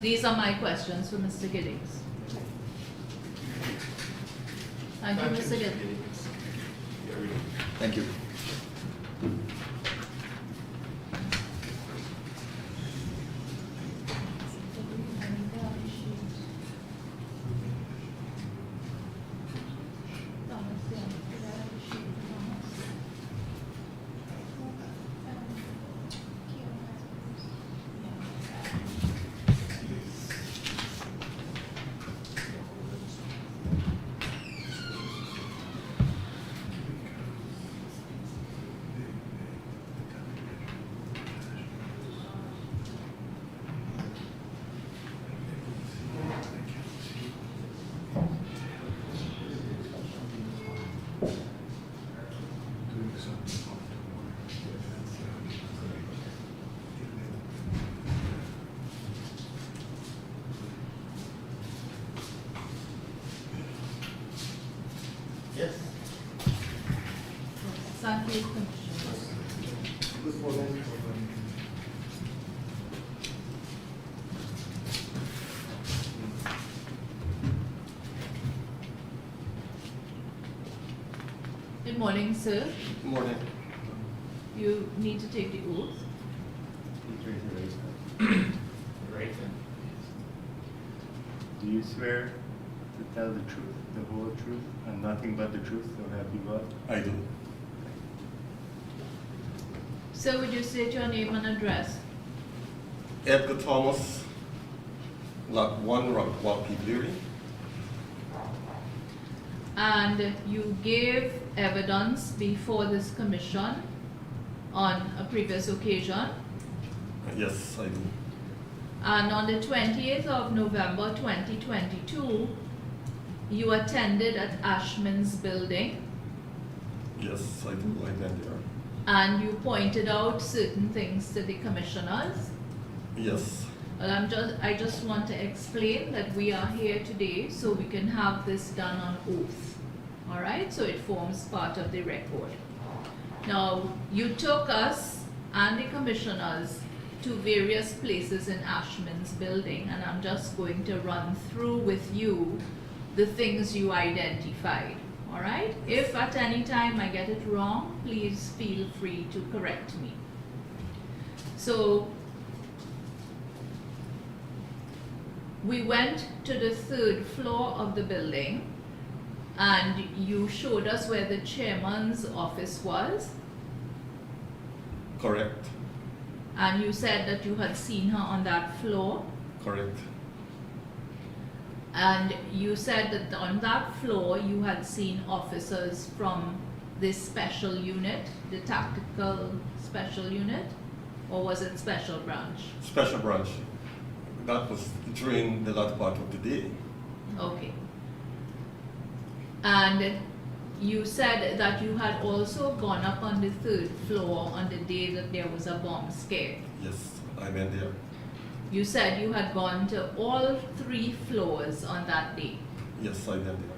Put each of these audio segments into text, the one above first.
These are my questions for Mr. Giddings. Thank you, Mr. Giddings. Thank you. Yes. Thank you, Commissioners. Good morning. Good morning, sir. Good morning. You need to take the oath. Please raise your right hand. Right. Do you swear to tell the truth, the whole truth, and nothing but the truth, so help you God? I do. Sir, would you state your name and address? Edgar Thomas, Lot 1, Rock Walkie, Leary. And you gave evidence before this commission on a previous occasion. Yes, I do. And on the 28th of November 2022, you attended at Ashman's building Yes, I do. I went there. and you pointed out certain things to the commissioners. Yes. Well, I just want to explain that we are here today so we can have this done on oath. All right, so it forms part of the record. Now, you took us and the commissioners to various places in Ashman's building, and I'm just going to run through with you the things you identified. All right? If at any time I get it wrong, please feel free to correct me. So, we went to the 3rd floor of the building and you showed us where the chairman's office was, Correct. and you said that you had seen her on that floor, Correct. and you said that on that floor you had seen officers from this special unit, the tactical special unit, or was it special branch? Special branch. That was during the latter part of the day. Okay. And you said that you had also gone up on the 3rd floor on the day that there was a bomb scare. Yes, I went there. You said you had gone to all 3 floors on that day. Yes, I went there.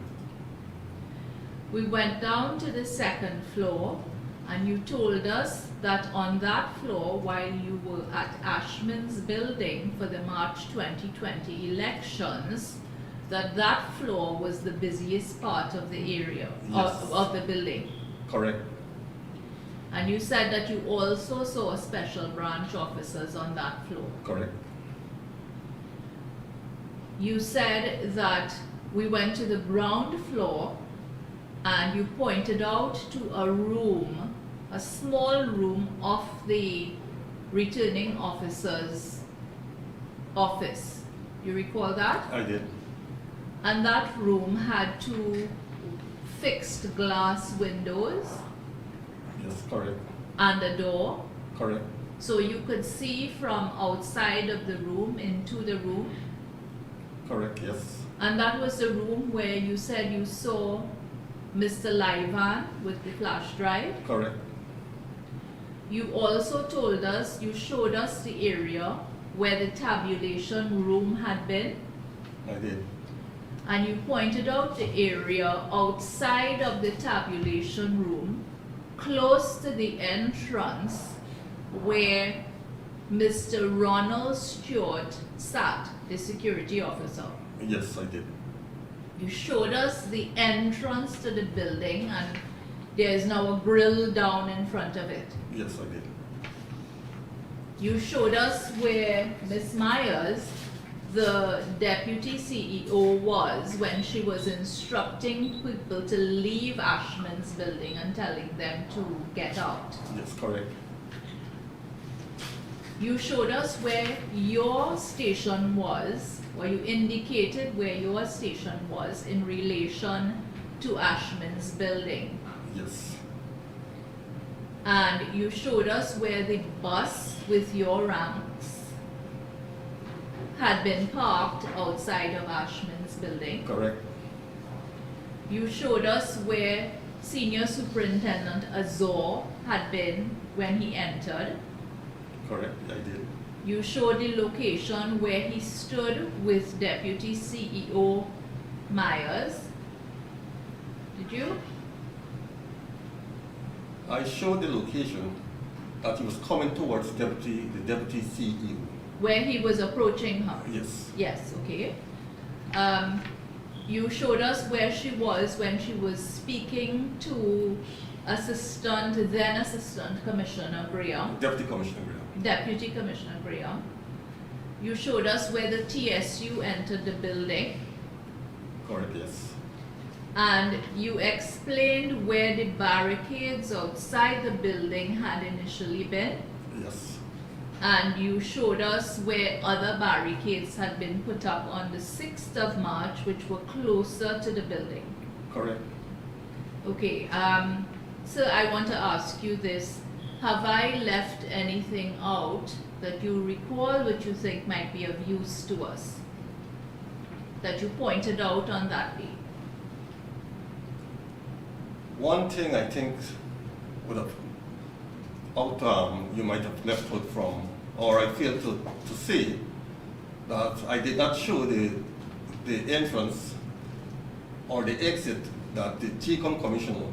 We went down to the 2nd floor and you told us that on that floor, while you were at Ashman's building for the March 2020 elections, that floor was the busiest part of the area, Yes. of the building. Correct. And you said that you also saw special branch officers on that floor. Correct. You said that we went to the ground floor and you pointed out to a room, a small room of the returning officer's office. You recall that? I did. And that room had 2 fixed glass windows Yes, correct. and a door. Correct. So you could see from outside of the room into the room. Correct, yes. And that was the room where you said you saw Mr. Livan with the flash drive. Correct. You also told us, you showed us the area where the tabulation room had been. I did. And you pointed out the area outside of the tabulation room, close to the entrance, where Mr. Ronald Stewart sat, the security officer. Yes, I did. You showed us the entrance to the building, and there is now a grill down in front of it. Yes, I did. You showed us where Miss Myers, the deputy CEO, was when she was instructing people to leave Ashman's building and telling them to get out. Yes, correct. You showed us where your station was, or you indicated where your station was in relation to Ashman's building. Yes. And you showed us where the bus with your ranks had been parked outside of Ashman's building. Correct. You showed us where Senior Superintendent Azor had been when he entered. Correct, I did. You showed the location where he stood with Deputy CEO Myers. Did you? I showed the location that he was coming towards the deputy CEO. Where he was approaching her. Yes. Yes, okay. You showed us where she was when she was speaking to then Assistant Commissioner Graham. Deputy Commissioner Graham. Deputy Commissioner Graham. You showed us where the TSU entered the building, Correct, yes. and you explained where the barricades outside the building had initially been, Yes. and you showed us where other barricades had been put up on the 6th of March, which were closer to the building. Correct. Okay, so I want to ask you this. Have I left anything out that you recall which you think might be of use to us? That you pointed out on that day? One thing I think would have you might have left out from, or I failed to say, that I did not show the entrance or the exit that the GCOM Commissioner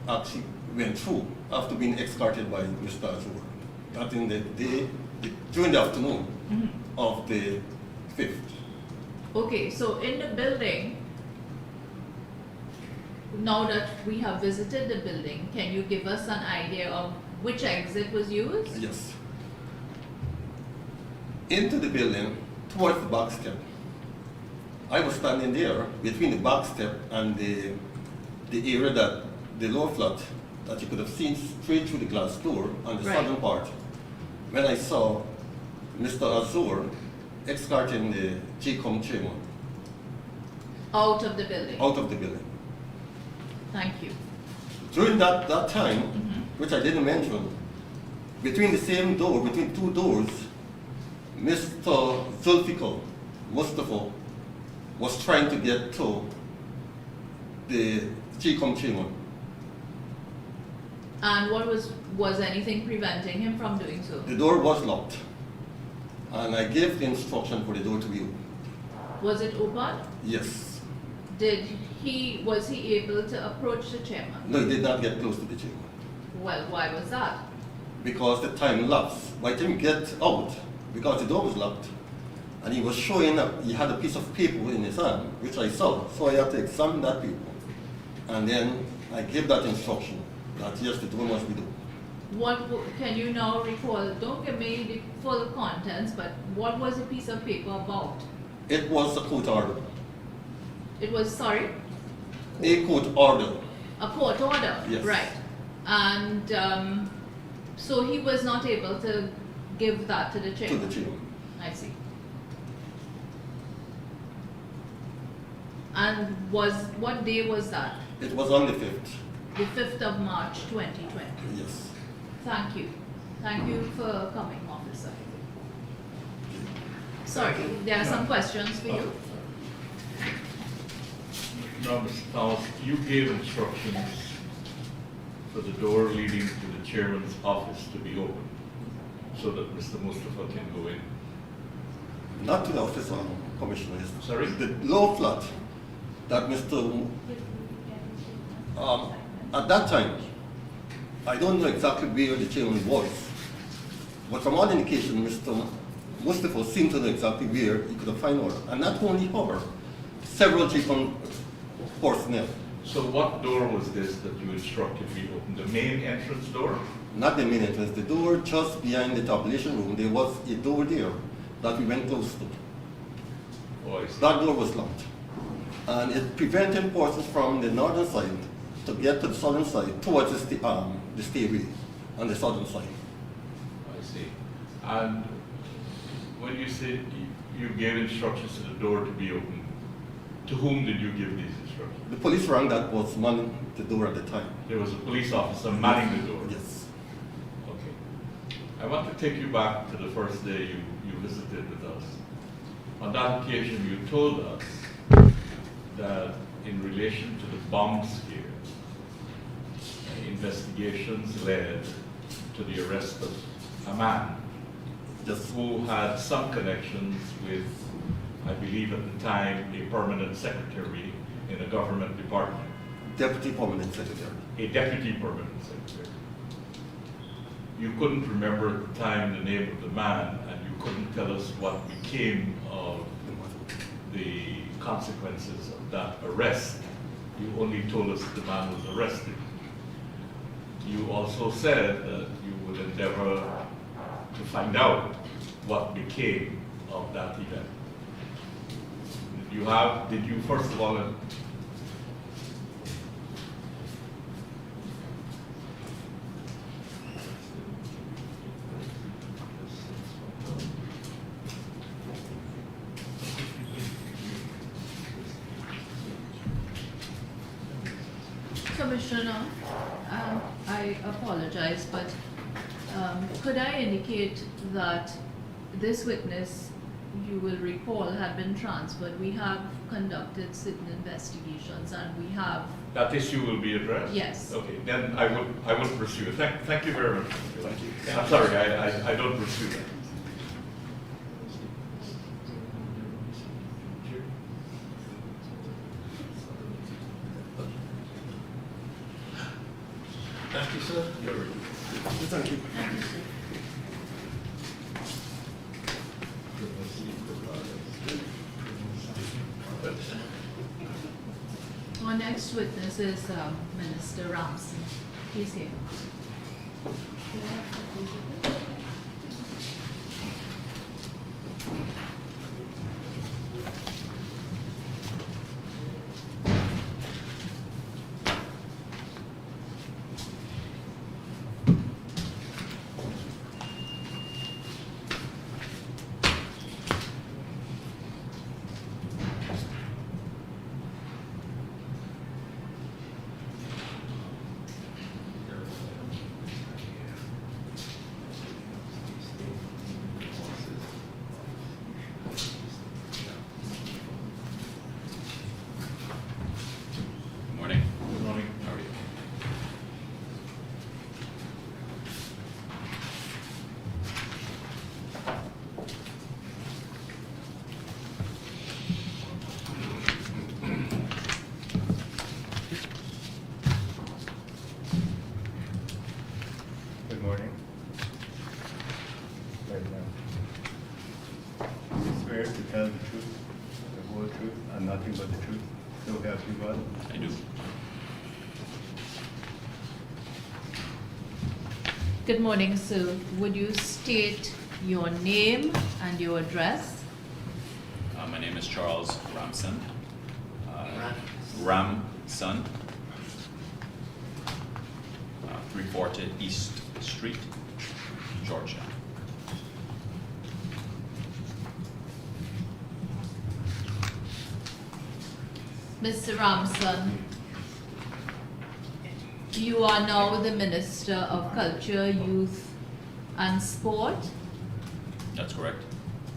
actually went through after being escorted by Mr. Azur. That in the day, during the afternoon of the 5th. Okay, so in the building, now that we have visited the building, can you give us an idea of which exit was used? Yes. Into the building, towards the back step. I was standing there between the back step and the area that the lower flat that you could have seen straight through the glass door on the Right. southern part. When I saw Mr. Azur escorting the GCOM chairman Out of the building. out of the building. Thank you. During that time, which I didn't mention, between the same door, between two doors, Mr. Zulfikar Mustafa was trying to get to the GCOM chairman. And what was anything preventing him from doing so? The door was locked, and I gave the instruction for the door to be opened. Was it open? Yes. Was he able to approach the chairman? No, he did not get close to the chairman Well, why was that? because the time lapsed. By the time he get out, because the door was locked, and he was showing up, he had a piece of paper in his hand, which I saw, so I had to examine that paper. And then I gave that instruction that yes, the door must be open. Can you now recall, don't give me the full contents, but what was the piece of paper about? It was a court order. It was, sorry? A court order. A court order? Yes. Right. And so he was not able to give that to the To chairman? the chairman. I see. And what day was that? It was on the 5th. The 5th of March 2020. Yes. Thank you. Thank you for coming, officer. Sorry, there are some questions for you. Now, Mr. Thomas, you gave instructions for the door leading to the chairman's office to be open so that Mr. Mustafa can go in. Not to the office of Commissioner. Sorry? The low flat that Mr. At that time, I don't know exactly where the chairman was, But from all indication, Mr. Mustafa seemed to know exactly where he could have found her. And not only her, several GCOM personnel. So what door was this that you instructed me to open? The main entrance door? Not the main entrance, the door just behind the tabulation room. There was a door there that we went close to. Oh, I see. That door was locked. And it prevented persons from the northern side to get to the southern side towards the stairway on the southern side. I see. And when you said you gave instructions to the door to be open, to whom did you give these instructions? The police rank that was manning the door at the time. There was a police officer manning the door? Yes. Okay. I want to take you back to the first day you visited with us. On that occasion, you told us that in relation to the bomb scare, investigations led to the arrest of a man Yes. who had some connections with, I believe at the time, a permanent secretary in a government department, Deputy Permanent Secretary. a deputy permanent secretary. You couldn't remember at the time the name of the man, and you couldn't tell us what became of the consequences of that arrest. You only told us the man was arrested. You also said that you would endeavor to find out what became of that event. Did you first of all, Commissioner, I apologize, but could I indicate that this witness, you will recall, had been transferred? We have conducted certain investigations and we have, that issue will be addressed? yes. Okay, then I will pursue it. Thank you very much. Thank you. I'm sorry, I don't pursue that. Thank you, sir. Thank you. Our next witness is Minister Ramsey. He's here. Morning. Good morning. How are you? Good morning. Right now. You swear to tell the truth, the whole truth, and nothing but the truth, so help you God? I do. Good morning, sir. Would you state your name and your address? My name is Charles Ramson. Ramson. 340 East Street, Georgia. Mr. Ramson, you are now the Minister of Culture, Youth and Sport, That's correct.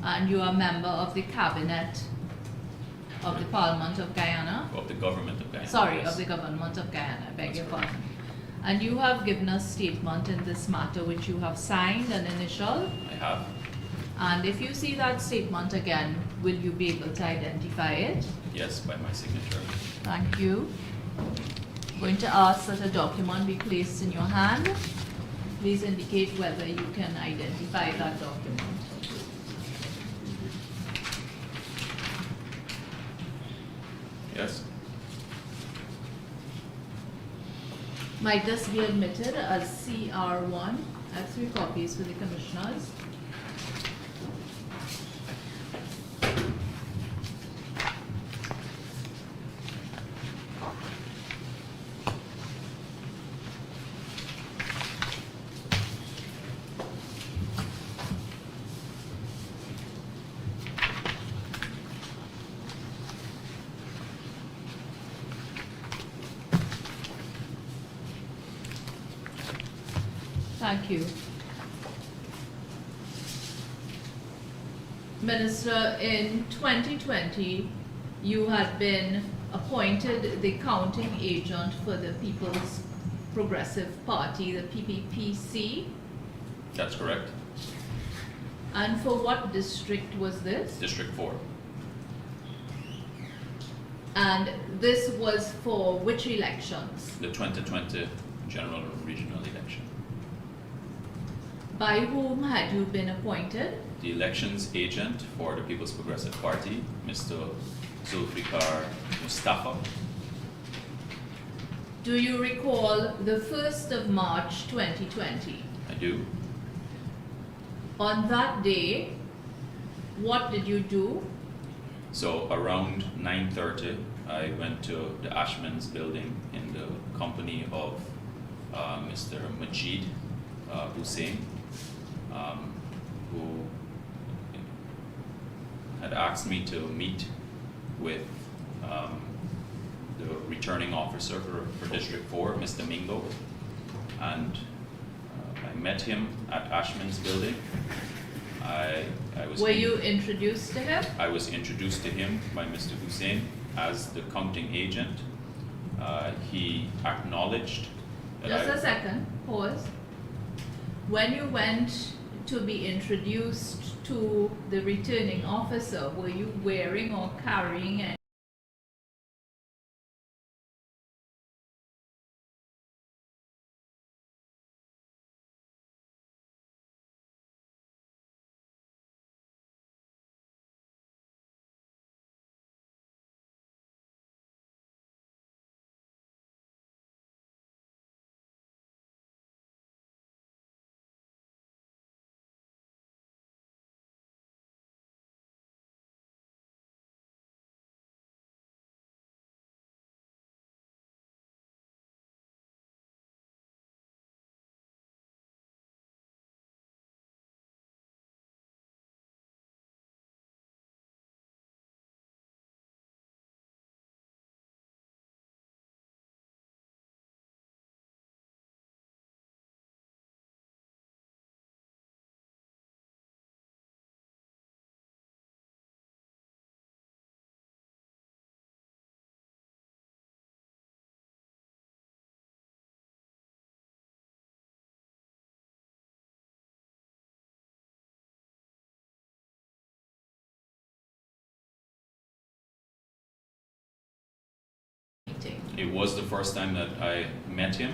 and you are a member of the Cabinet of the Parliament of Guyana. Of the government of Guyana. Sorry, yes. of the Government of Guyana, I beg That's your correct. pardon. And you have given a statement in this matter which you have signed an initial. I have. And if you see that statement again, will you be able to identify it? Yes, by my signature. Thank you. Going to ask that a document be placed in your hand. Please indicate whether you can identify that document. Yes? Might this be admitted as CR1? I have 3 copies for the commissioners. Thank you. Minister, in 2020, you had been appointed the counting agent for the People's Progressive Party, the PPPC. That's correct. And for what district was this? District 4. And this was for which elections? The 2020 general and regional election. By whom had you been appointed? The elections agent for the People's Progressive Party, Mr. Zulfikar Mustafa. Do you recall the 1st of March 2020? I do. On that day, what did you do? So around 9:30, I went to the Ashman's building in the company of Mr. Majid Hussein, who had asked me to meet with the returning officer for District 4, Mr. Mingo, and I met him at Ashman's building. I was Were you introduced to him? I was introduced to him by Mr. Hussein as the counting agent. He acknowledged that Just a second, pause. When you went to be introduced to the returning officer, were you wearing or carrying any? It was the first time that I met him.